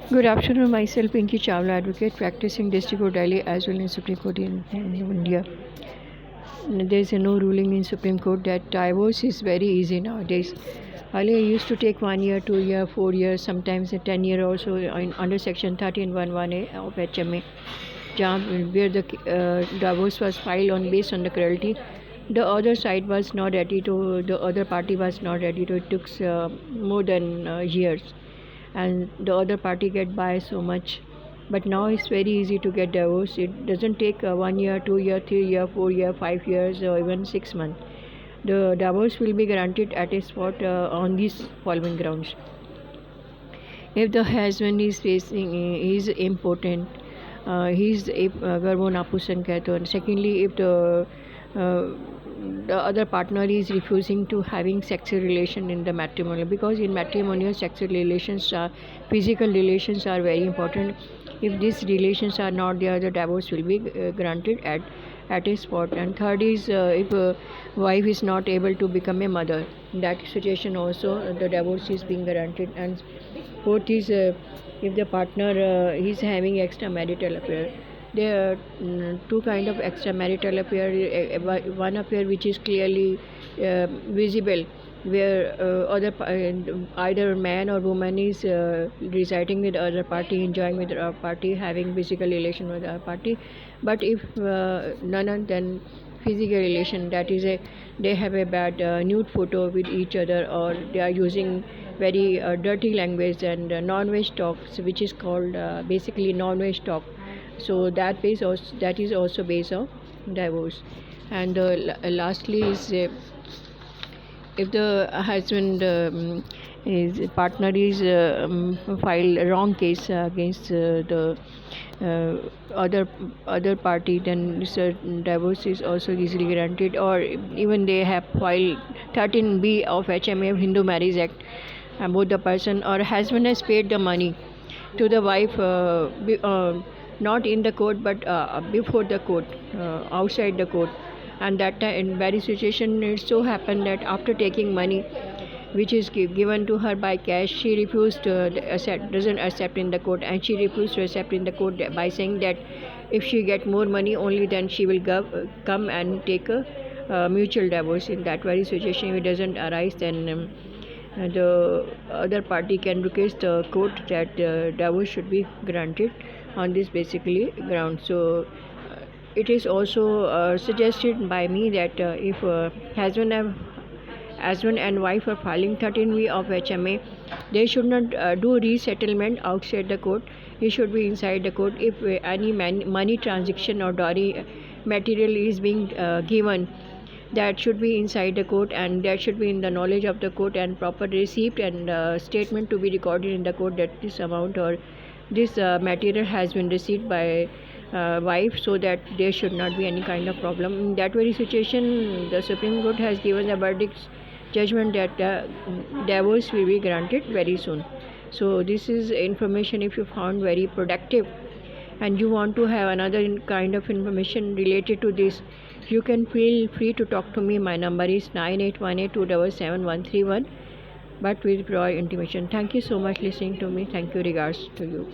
Good afternoon, myself Pinky Chawla, advocate practicing District Court Delhi as well in Supreme Court in India. There is no ruling in Supreme Court that divorce is very easy nowadays. Earlier, it used to take 1 year, 2 year, 4 years, sometimes a 10 year also under Section 13(1)(1)(a) of HMA, where the divorce was filed on based on the cruelty. The other side was not ready to, the other party was not ready to. It took more than years, and the other party get by so much. But now it's very easy to get divorced. It doesn't take 1 year, 2 year, 3 year, 4 year, 5 years, or even 6 months. The divorce will be granted at a spot on these following grounds. If the husband is facing, is impotent, he's Garbonapusan कहते हैं. Secondly, if the other partner is refusing to having sexual relation in the matrimonial, because in matrimonial sexual relations physical relations are very important. If these relations are not there, the divorce will be granted at a spot. And third is if wife is not able to become a mother, in that situation also the divorce is being granted. And fourth is if the partner is having extramarital affair. There are two kind of extramarital affair. One affair which is clearly visible, where either man or woman is residing with other party, enjoying with other party, having physical relation with other party. But if none, then physical relation, that is they have a bad nude photo with each other, or they are using very dirty language and non-veg talks, which is called basically non-veg talk. So that is also based on divorce. And lastly is if the husband his partner is filed a wrong case against the other party, then divorce is also easily granted. Or even they have filed 13B of HMA, Hindu Marriage Act, and both the person or husband has paid the money to the wife, not in the court but before the court, outside the court. And that time, in very situation, it so happened that after taking money which is given to her by cash, she refused to doesn't accept in the court, and she refused to accept in the court by saying that if she get more money, only then she will come and take a mutual divorce. In that very situation, if it doesn't arise, then the other party can request the court that divorce should be granted on this basically ground. So it is also suggested by me that if husband and wife are filing 13B of HMA, they should not do resettlement outside the court. It should be inside the court. If any money transaction or dowry material is being given, that should be inside the court, and that should be in the knowledge of the court, and proper receipt and statement to be recorded in the court that this amount or this material has been received by wife, so that there should not be any kind of problem. In that very situation, the Supreme Court has given a verdict judgment that divorce will be granted very soon. So this is information, if you found very productive and you want to have another kind of information related to this, you can feel free to talk to me. My number is 9818277131, but with prior intimation. Thank you so much listening to me. Thank you. Regards to you.